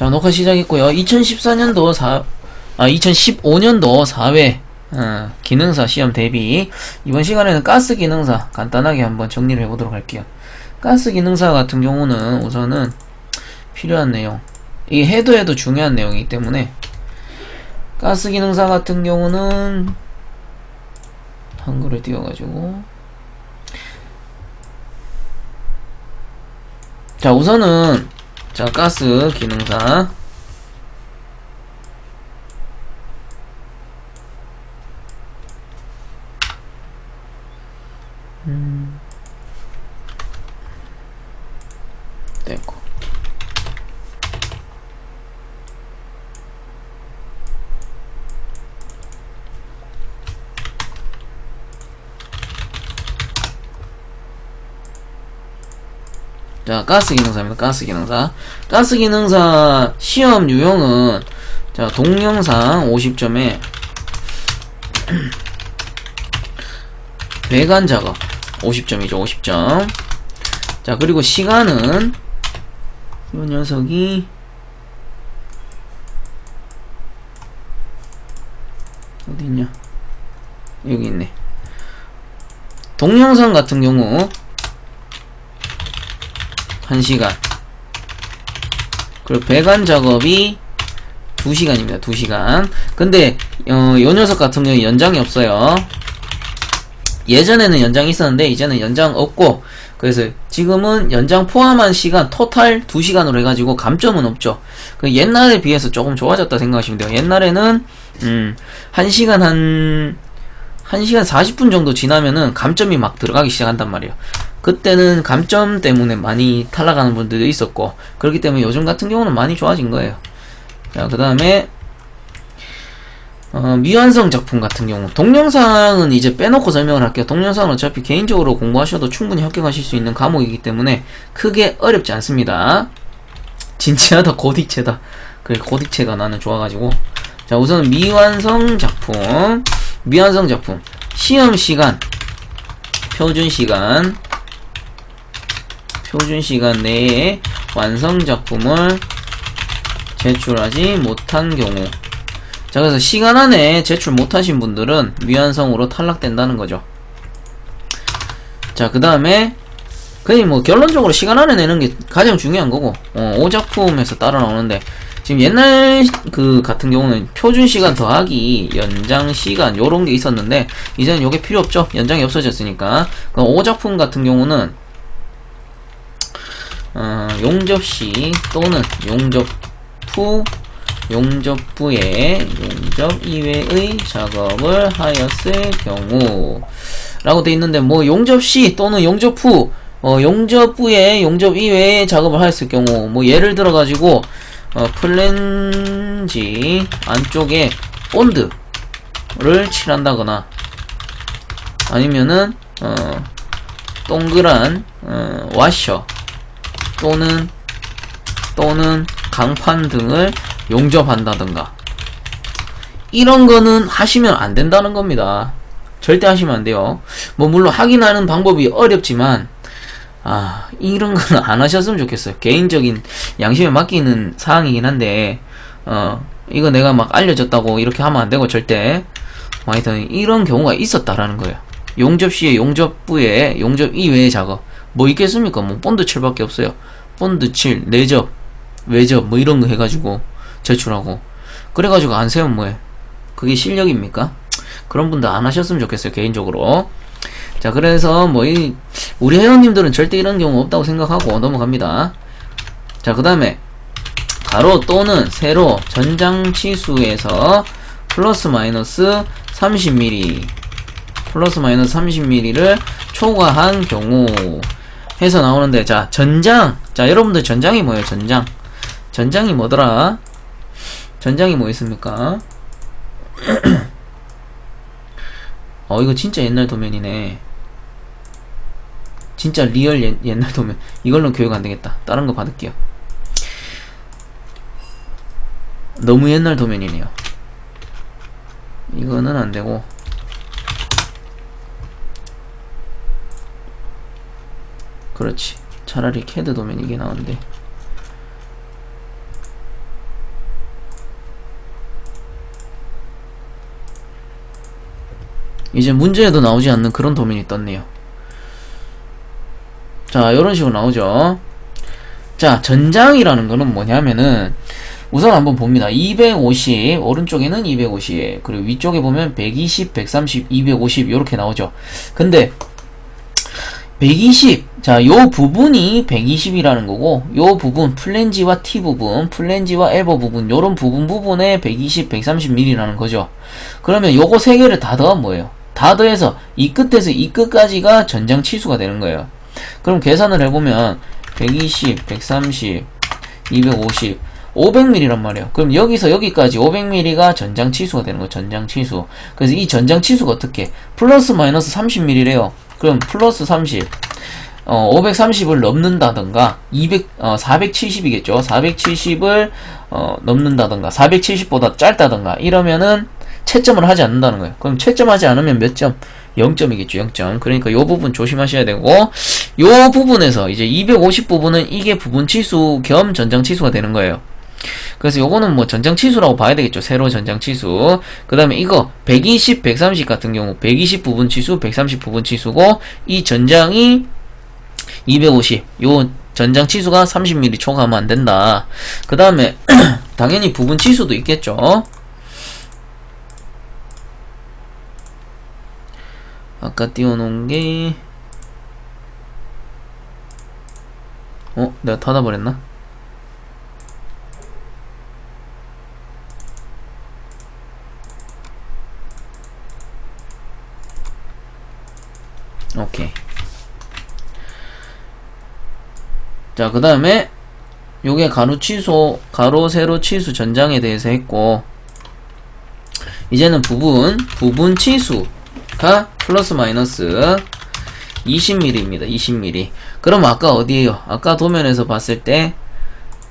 자, 녹화 시작했고요. 2014년도 2015년도 4회 기능사 시험 대비. 이번 시간에는 가스 기능사 간단하게 한번 정리를 해보도록 할게요. 가스 기능사 같은 경우는 우선은 필요한 내용, 이게 해도 중요한 내용이기 때문에 가스 기능사 같은 경우는 한글을 띄워가지고, 자, 우선은 자, 가스 기능사 됐고, 자, 가스 기능사입니다. 가스 기능사. 가스 기능사 시험 유형은, 자, 동영상 50점에 배관 작업 50점이죠. 50점. 자, 그리고 시간은 이 녀석이 어디있냐, 여기 있네. 동영상 같은 경우 1시간, 그리고 배관 작업이 2시간입니다. 2시간. 근데 요 녀석 같은 경우 연장이 없어요. 예전에는 연장이 있었는데 이제는 연장 없고, 그래서 지금은 연장 포함한 시간 토탈 2시간으로 해가지고 감점은 없죠. 그 옛날에 비해서 조금 좋아졌다 생각하시면 돼요. 옛날에는 1시간 40분 정도 지나면은 감점이 막 들어가기 시작한단 말이에요. 그때는 감점 때문에 많이 탈락하는 분들도 있었고, 그렇기 때문에 요즘 같은 경우는 많이 좋아진 거예요. 자, 그 다음에 미완성 작품 같은 경우, 동영상은 이제 빼놓고 설명을 할게요. 동영상은 어차피 개인적으로 공부하셔도 충분히 합격하실 수 있는 과목이기 때문에 크게 어렵지 않습니다. 진지하다, 고딕체다. 그래, 고딕체가 나는 좋아가지고. 자, 우선 미완성 작품 시험 시간, 표준 시간 내에 완성 작품을 제출하지 못한 경우. 자, 그래서 시간 안에 제출 못하신 분들은 미완성으로 탈락된다는 거죠. 자, 그 다음에 그냥 뭐 결론적으로 시간 안에 내는 게 가장 중요한 거고, 5작품에서 따라 나오는데, 지금 옛날 그 같은 경우는 표준 시간 더하기 연장 시간 요런 게 있었는데, 이제는 요게 필요 없죠. 연장이 없어졌으니까. 5작품 같은 경우는 용접시 또는 용접부의 용접 이외의 작업을 하였을 경우 라고 돼 있는데, 뭐 용접시 또는 용접부, 용접부의 용접 이외의 작업을 하였을 경우, 뭐 예를 들어 가지고 플랜지 안쪽에 본드를 칠한다거나, 아니면은 동그란 와셔 또는 강판 등을 용접한다든가, 이런 거는 하시면 안 된다는 겁니다. 절대 하시면 안 돼요. 뭐 물론 하긴 하는 방법이 어렵지만, 이런 거는 안 하셨으면 좋겠어요. 개인적인 양심에 맡기는 사항이긴 한데, 이거 내가 막 알려줬다고 이렇게 하면 안 되고, 절대. 하여튼 이런 경우가 있었다라는 거예요. 용접시에 용접부에 용접 이외의 작업 뭐 있겠습니까? 뭐 본드 칠밖에 없어요. 본드 칠, 내접, 외접 뭐 이런 거 해가지고 제출하고, 그래가지고 안 세우면 뭐해? 그게 실력입니까? 그런 분들 안 하셨으면 좋겠어요, 개인적으로. 자, 그래서 뭐 우리 회원님들은 절대 이런 경우 없다고 생각하고 넘어갑니다. 자, 그 다음에 가로 또는 세로 전장치수에서 플러스 마이너스 30mm를 초과한 경우 해서 나오는데, 자, 전장. 자, 여러분들 전장이 뭐예요? 전장이 뭐더라? 전장이 뭐 있습니까? 이거 진짜 옛날 도면이네. 진짜 리얼 옛날 도면. 이걸로 교육 안 되겠다. 다른 거 받을게요. 너무 옛날 도면이네요. 이거는 안 되고, 그렇지. 차라리 캐드 도면 이게 나은데. 이제 문제에도 나오지 않는 그런 도면이 떴네요. 자, 요런 식으로 나오죠. 자, 전장이라는 거는 뭐냐면은 우선 한번 봅니다. 250, 오른쪽에는 250, 그리고 위쪽에 보면 120, 130, 250 요렇게 나오죠. 근데 120, 자, 요 부분이 120이라는 거고, 요 부분, 플랜지와 T 부분, 플랜지와 엘보 부분, 요런 부분에 120, 130mm라는 거죠. 그러면 요거 세 개를 다 더하면 뭐예요? 다 더해서 이 끝에서 이 끝까지가 전장 치수가 되는 거예요. 그럼 계산을 해보면 120, 130, 250, 500mm란 말이에요. 그럼 여기서 여기까지 500mm가 전장 치수가 되는 거예요. 전장 치수. 그래서 이 전장 치수가 어떻게? 플러스 마이너스 30mm래요. 그럼 플러스 30, 530을 넘는다던가, 470이겠죠. 470을, 넘는다던가, 470보다 짧다던가, 이러면은 채점을 하지 않는다는 거예요. 그럼 채점하지 않으면 몇 점? 0점이겠죠, 0점. 그러니까 요 부분 조심하셔야 되고, 요 부분에서 이제 250 부분은 이게 부분 치수 겸 전장 치수가 되는 거예요. 그래서 요거는 뭐 전장 치수라고 봐야 되겠죠. 세로 전장 치수. 그 다음에 이거 120, 130 같은 경우 120 부분 치수, 130 부분 치수고, 이 전장이 250. 요 전장 치수가 30mm 초과하면 안 된다. 그 다음에 당연히 부분 치수도 있겠죠. 아까 띄워놓은 게 내가 닫아버렸나? 오케이. 자, 그 다음에 요게 가로 취소, 가로 세로 치수 전장에 대해서 했고, 이제는 부분 치수가 플러스 마이너스 20mm입니다. 20mm. 그럼 아까 어디에요? 아까 도면에서 봤을 때,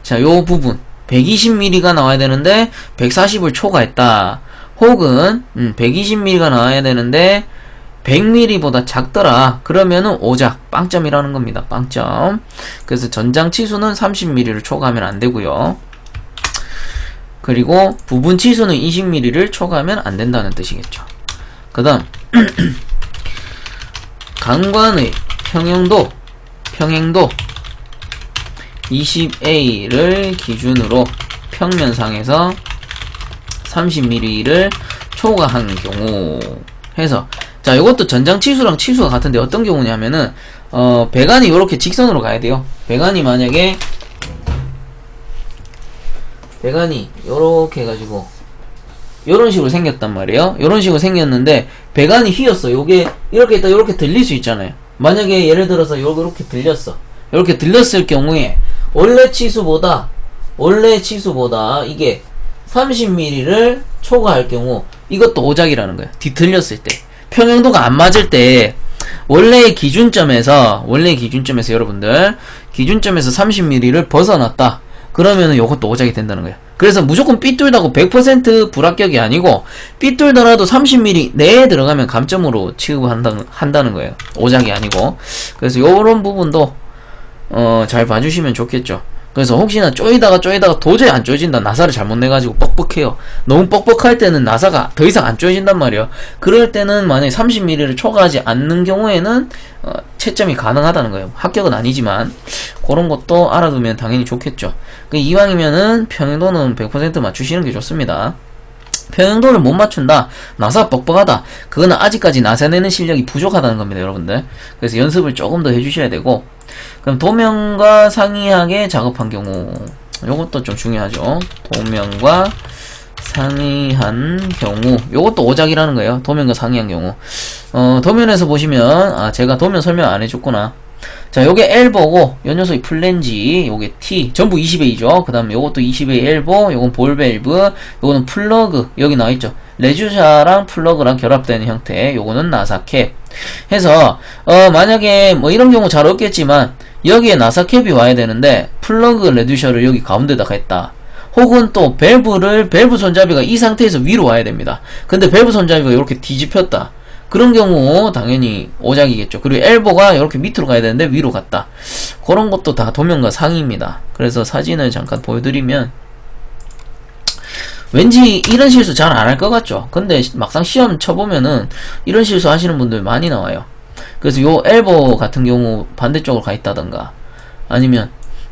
자, 요 부분 120mm가 나와야 되는데 140을 초과했다. 혹은 120mm가 나와야 되는데 100mm보다 작더라. 그러면은 오작, 빵점이라는 겁니다. 빵점. 그래서 전장 치수는 30mm를 초과하면 안 되고요. 그리고 부분 치수는 20mm를 초과하면 안 된다는 뜻이겠죠. 그 다음 강관의 평행도 20A를 기준으로 평면상에서 30mm를 초과한 경우 해서, 자, 이것도 전장 치수랑 치수가 같은데 어떤 경우냐면은 배관이 이렇게 직선으로 가야 돼요. 배관이 만약에 배관이 요렇게 해가지고 요런 식으로 생겼단 말이에요. 요런 식으로 생겼는데 배관이 휘었어. 요게 이렇게 있다 요렇게 들릴 수 있잖아요. 만약에 예를 들어서 요렇게 들렸어. 요렇게 들렸을 경우에 원래 치수보다 이게 30mm를 초과할 경우 이것도 오작이라는 거예요. 뒤틀렸을 때, 평행도가 안 맞을 때, 원래의 기준점에서 여러분들 기준점에서 30mm를 벗어났다. 그러면은 요것도 오작이 된다는 거예요. 그래서 무조건 삐뚤다고 100% 불합격이 아니고, 삐뚤더라도 30mm 내에 들어가면 감점으로 취급한다는 거예요. 오작이 아니고. 그래서 요런 부분도 잘 봐주시면 좋겠죠. 그래서 혹시나 쪼이다가 도저히 안 쪼여진다, 나사를 잘못 내가지고 뻑뻑해요. 너무 뻑뻑할 때는 나사가 더 이상 안 쪼여진단 말이에요. 그럴 때는 만약에 30mm를 초과하지 않는 경우에는 채점이 가능하다는 거예요. 합격은 아니지만 그런 것도 알아두면 당연히 좋겠죠. 이왕이면은 평행도는 100% 맞추시는 게 좋습니다. 평행도를 못 맞춘다, 나사 뻑뻑하다, 그거는 아직까지 나사 내는 실력이 부족하다는 겁니다, 여러분들. 그래서 연습을 조금 더 해주셔야 되고, 그럼 도면과 상이하게 작업한 경우, 요것도 좀 중요하죠. 도면과 상이한 경우, 요것도 오작이라는 거예요. 도면과 상이한 경우. 도면에서 보시면, 제가 도면 설명 안 해줬구나. 자, 요게 엘보고, 요 녀석이 플랜지, 요게 T, 전부 20A죠. 그 다음에 요것도 20A 엘보, 요건 볼밸브, 요거는 플러그, 여기 나와있죠. 레주샤랑 플러그랑 결합되는 형태, 요거는 나사캡. 해서, 만약에, 뭐 이런 경우 잘 없겠지만, 여기에 나사캡이 와야 되는데, 플러그 레듀셔를 여기 가운데다가 했다. 혹은 또, 밸브 손잡이가 이 상태에서 위로 와야 됩니다. 근데 밸브 손잡이가 이렇게 뒤집혔다. 그런 경우 당연히 오작이겠죠. 그리고 엘보가 이렇게 밑으로 가야 되는데 위로 갔다. 그런 것도 다 도면과 상이입니다. 그래서 사진을 잠깐 보여드리면, 왠지 이런 실수 잘 안 할 것 같죠. 근데 막상 시험 쳐보면은 이런 실수 하시는 분들 많이 나와요. 그래서 요 엘보 같은 경우 반대쪽으로 가 있다던가, 아니면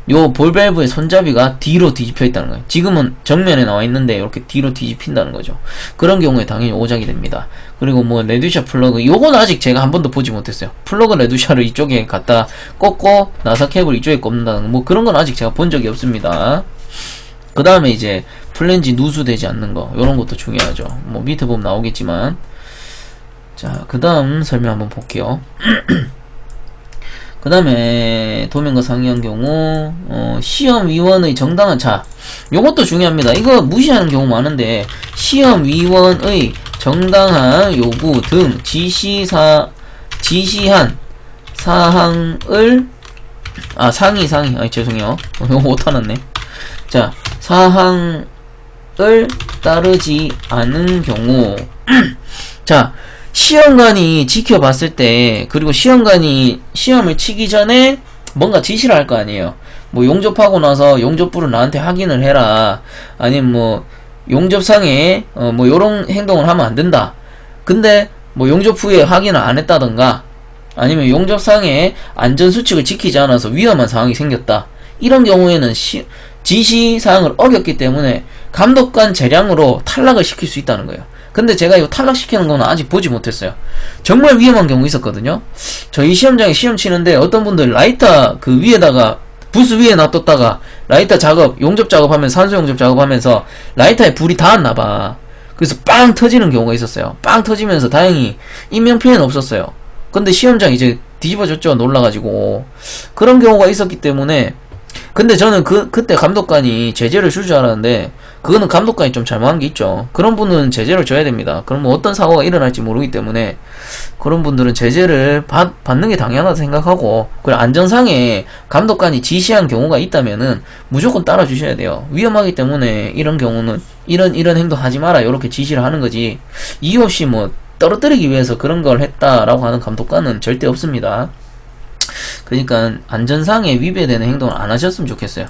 요 볼밸브의 손잡이가 뒤로 뒤집혀 있다는 거예요. 지금은 정면에 나와 있는데 이렇게 뒤로 뒤집힌다는 거죠. 그런 경우에 당연히 오작이 됩니다. 그리고 뭐 레드샤 플러그, 요건 아직 제가 한 번도 보지 못했어요. 플러그 레드샤를 이쪽에 갖다 꽂고 나사 캡을 이쪽에 꼽는다는 뭐 그런 건 아직 제가 본 적이 없습니다. 그 다음에 이제 플랜지 누수되지 않는 거, 요런 것도 중요하죠. 뭐 밑에 보면 나오겠지만. 자, 그 다음 설명 한번 볼게요. 그 다음에 도면과 상이한 경우 시험위원의 정당한, 자, 요것도 중요합니다. 이거 무시하는 경우 많은데, 시험위원의 정당한 요구 등 지시한 사항을, 상의, 죄송해요. 이거 못하놨네. 자, 사항을 따르지 않은 경우. 자, 시험관이 지켜봤을 때, 그리고 시험관이 시험을 치기 전에 뭔가 지시를 할 거 아니에요. 뭐 용접하고 나서 용접부를 나한테 확인을 해라, 아니면 뭐 용접상에 뭐 요런 행동을 하면 안 된다. 근데 뭐 용접 후에 확인을 안 했다던가, 아니면 용접상에 안전수칙을 지키지 않아서 위험한 상황이 생겼다. 이런 경우에는 지시사항을 어겼기 때문에 감독관 재량으로 탈락을 시킬 수 있다는 거예요. 근데 제가 이거 탈락시키는 거는 아직 보지 못했어요. 정말 위험한 경우 있었거든요. 저희 시험장에 시험 치는데 어떤 분들 라이터 그 위에다가, 부스 위에 놔뒀다가 라이터 작업, 용접 작업하면서, 산소 용접 작업하면서 라이터에 불이 닿았나봐. 그래서 빵 터지는 경우가 있었어요. 빵 터지면서 다행히 인명피해는 없었어요. 근데 시험장 이제 뒤집어졌죠, 놀라가지고. 그런 경우가 있었기 때문에. 근데 저는 그때 감독관이 제재를 줄 줄 알았는데, 그거는 감독관이 좀 잘못한 게 있죠. 그런 분은 제재를 줘야 됩니다. 그럼 뭐 어떤 사고가 일어날지 모르기 때문에 그런 분들은 제재를 받는 게 당연하다 생각하고, 그리고 안전상에 감독관이 지시한 경우가 있다면은 무조건 따라주셔야 돼요. 위험하기 때문에 이런 경우는 이런 행동 하지 마라, 이렇게 지시를 하는 거지, 이유 없이 뭐 떨어뜨리기 위해서 그런 걸 했다라고 하는 감독관은 절대 없습니다. 그러니까 안전상에 위배되는 행동을 안 하셨으면 좋겠어요.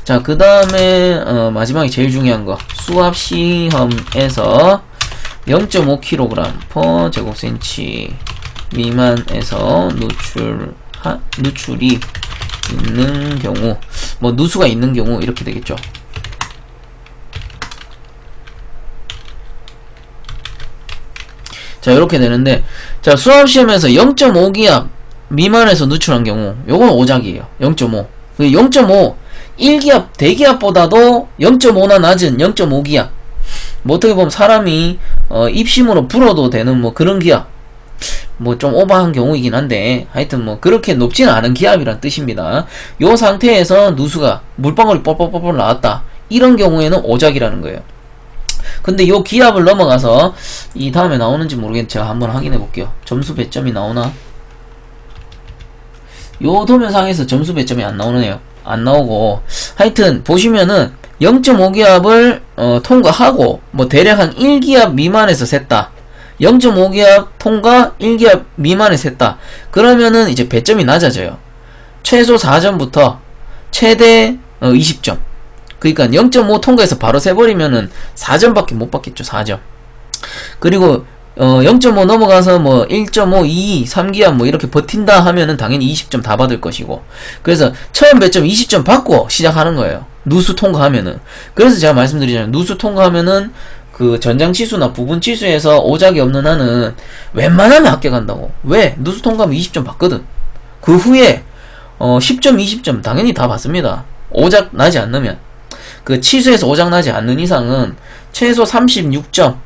자, 그 다음에 마지막에 제일 중요한 거, 수압 시험에서 0.5kg per 제곱센치 미만에서 누출이 있는 경우, 뭐 누수가 있는 경우 이렇게 되겠죠. 자, 이렇게 되는데, 자, 수압 시험에서 0.5기압 미만에서 누출한 경우, 요건 오작이에요. 0.5. 0.5, 1기압, 대기압보다도 0.5나 낮은 0.5기압. 뭐 어떻게 보면 사람이 입심으로 불어도 되는 뭐 그런 기압. 뭐 좀 오버한 경우이긴 한데, 하여튼 뭐 그렇게 높지는 않은 기압이란 뜻입니다. 요 상태에서 누수가, 물방울이 뻘뻘뻘 나왔다. 이런 경우에는 오작이라는 거예요. 근데 요 기압을 넘어가서, 이 다음에 나오는지 모르겠는데 제가 한번 확인해 볼게요. 점수 배점이 나오나? 요 도면상에서 점수 배점이 안 나오네요. 안 나오고, 하여튼 보시면은 0.5기압을 통과하고 뭐 대략 한 1기압 미만에서 셌다. 0.5기압 통과, 1기압 미만에 셌다. 그러면은 이제 배점이 낮아져요. 최소 4점부터 최대 20점. 그러니까 0.5 통과해서 바로 세버리면은 4점밖에 못 받겠죠. 4점. 그리고 0.5 넘어가서 뭐 1.5, 2, 3기압 뭐 이렇게 버틴다 하면은 당연히 20점 다 받을 것이고, 그래서 처음 배점 20점 받고 시작하는 거예요. 누수 통과하면은. 그래서 제가 말씀드리잖아요. 누수 통과하면은 그 전장치수나 부분치수에서 오작이 없는 한은 웬만하면 합격한다고. 왜? 누수 통과하면 20점 받거든. 그 후에 10점, 20점 당연히 다 받습니다. 오작 나지 않으면. 그 치수에서 오작 나지 않는 이상은 최소 36점,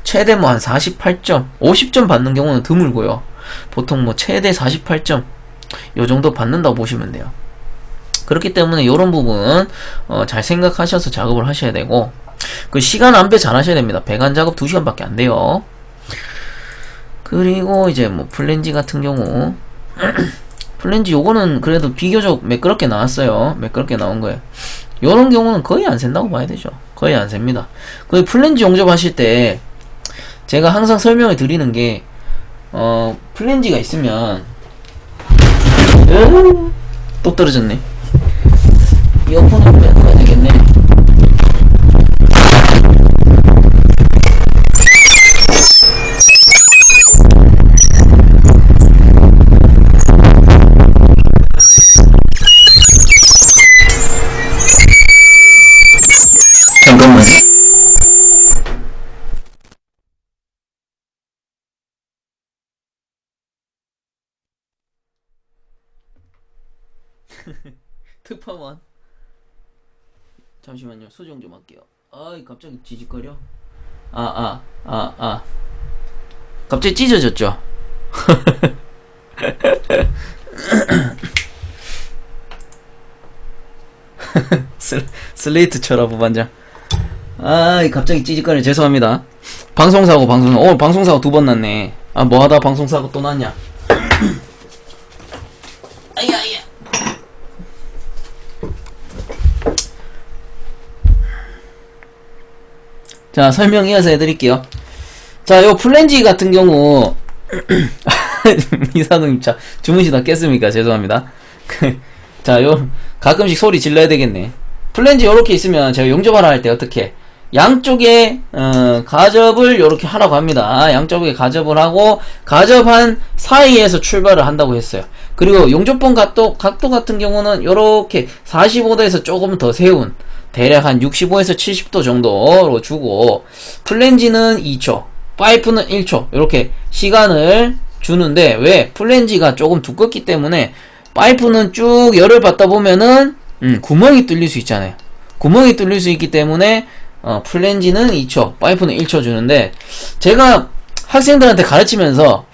최대 뭐 한 48점, 50점 받는 경우는 드물고요. 보통 뭐 최대 48점 요 정도 받는다고 보시면 돼요. 그렇기 때문에 요런 부분 잘 생각하셔서 작업을 하셔야 되고, 그 시간 안배 잘 하셔야 됩니다. 배관 작업 2시간밖에 안 돼요. 그리고 이제 뭐 플랜지 같은 경우 플랜지 요거는 그래도 비교적 매끄럽게 나왔어요. 매끄럽게 나온 거예요. 요런 경우는 거의 안 샌다고 봐야 되죠. 거의 안 셉니다. 그 플랜지 용접하실 때 제가 항상 설명을 드리는 게, 플랜지가 있으면 또 떨어졌네. 이어폰을 빼야 되겠네. 잠시만요. 수정 좀 할게요. 아이, 갑자기 지직거려. 갑자기 찢어졌죠? 슬레이트 쳐라, 부반장. 아이, 갑자기 찌직거려. 죄송합니다. 방송사고. 오늘 방송사고 2번 났네. 아, 뭐 하다 방송사고 또 났냐? 아야. 자, 설명 이어서 해드릴게요. 자, 요 플랜지 같은 경우, 이사동님, 자, 주무시다 깼습니까? 죄송합니다. 자, 가끔씩 소리 질러야 되겠네. 플랜지 요렇게 있으면 제가 용접하라 할 때 어떻게? 양쪽에, 가접을 요렇게 하라고 합니다. 양쪽에 가접을 하고, 가접한 사이에서 출발을 한다고 했어요. 그리고 용접본 각도 같은 경우는 요렇게 45도에서 조금 더 세운, 대략 한 65에서 70도 정도로 주고, 플랜지는 2초, 파이프는 1초, 이렇게 시간을 주는데, 왜? 플랜지가 조금 두껍기 때문에, 파이프는 쭉 열을 받다 보면은, 구멍이 뚫릴 수 있잖아요. 구멍이 뚫릴 수 있기 때문에, 플랜지는 2초, 파이프는 1초 주는데, 제가 학생들한테 가르치면서,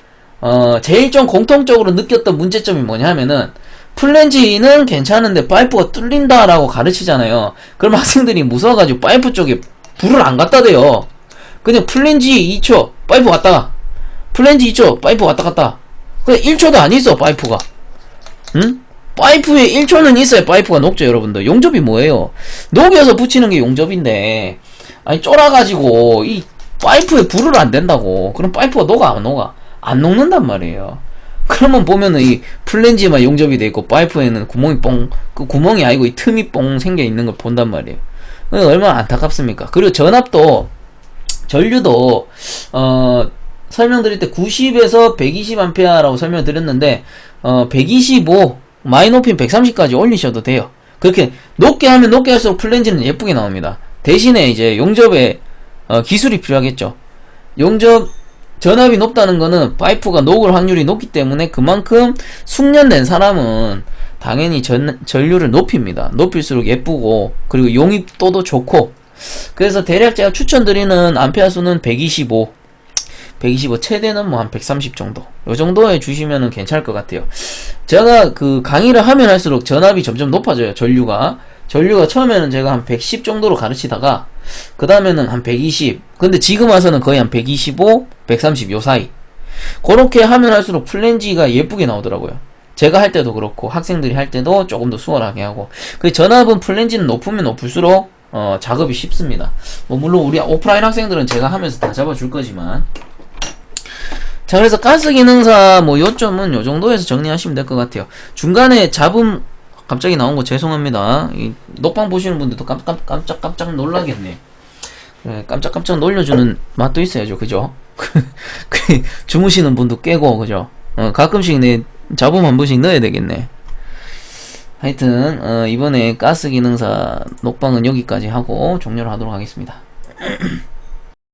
제일 좀 공통적으로 느꼈던 문제점이 뭐냐면은, 플랜지는 괜찮은데 파이프가 뚫린다라고 가르치잖아요. 그럼 학생들이 무서워가지고 파이프 쪽에 불을 안 갖다 대요. 그냥 플랜지 2초, 파이프 왔다가. 플랜지 2초, 파이프 왔다 갔다. 그냥 1초도 안 있어, 파이프가. 응? 파이프에 1초는 있어야 파이프가 녹죠, 여러분들. 용접이 뭐예요? 녹여서 붙이는 게 용접인데, 아니, 쫄아가지고, 이 파이프에 불을 안 댄다고. 그럼 파이프가 녹아, 안 녹아? 안 녹는단 말이에요. 그러면 보면은 이 플랜지에만 용접이 돼 있고 파이프에는 구멍이 그 구멍이 아니고 이 틈이 뻥 생겨 있는 걸 본단 말이에요. 얼마나 안타깝습니까? 그리고 전압도, 전류도, 설명드릴 때 90에서 120A라고 설명드렸는데, 125, 많이 높이면 130까지 올리셔도 돼요. 그렇게 높게 하면 높게 할수록 플랜지는 예쁘게 나옵니다. 대신에 이제 용접에, 기술이 필요하겠죠. 전압이 높다는 거는 파이프가 녹을 확률이 높기 때문에 그만큼 숙련된 사람은 당연히 전류를 높입니다. 높일수록 예쁘고, 그리고 용입도도 좋고, 그래서 대략 제가 추천드리는 암페아 수는 125, 최대는 뭐 한 130 정도. 요 정도에 주시면은 괜찮을 것 같아요. 제가 그 강의를 하면 할수록 전압이 점점 높아져요, 전류가 처음에는 제가 한 110 정도로 가르치다가, 그 다음에는 한 120. 근데 지금 와서는 거의 한 125, 130 요 사이. 그렇게 하면 할수록 플랜지가 예쁘게 나오더라고요. 제가 할 때도 그렇고, 학생들이 할 때도 조금 더 수월하게 하고. 그 전압은 플랜지는 높으면 높을수록, 작업이 쉽습니다. 뭐, 물론 우리 오프라인 학생들은 제가 하면서 다 잡아줄 거지만. 자, 그래서 가스 기능사 뭐 요점은 요 정도에서 정리하시면 될 것 같아요. 중간에 잡음 갑자기 나온 거 죄송합니다. 이 녹방 보시는 분들도 깜짝 놀라겠네. 네, 깜짝 놀려주는 맛도 있어야죠, 그죠? 주무시는 분도 깨고, 그죠? 가끔씩 내 잡음 한 번씩 넣어야 되겠네. 하여튼 이번에 가스 기능사 녹방은 여기까지 하고 종료를 하도록 하겠습니다.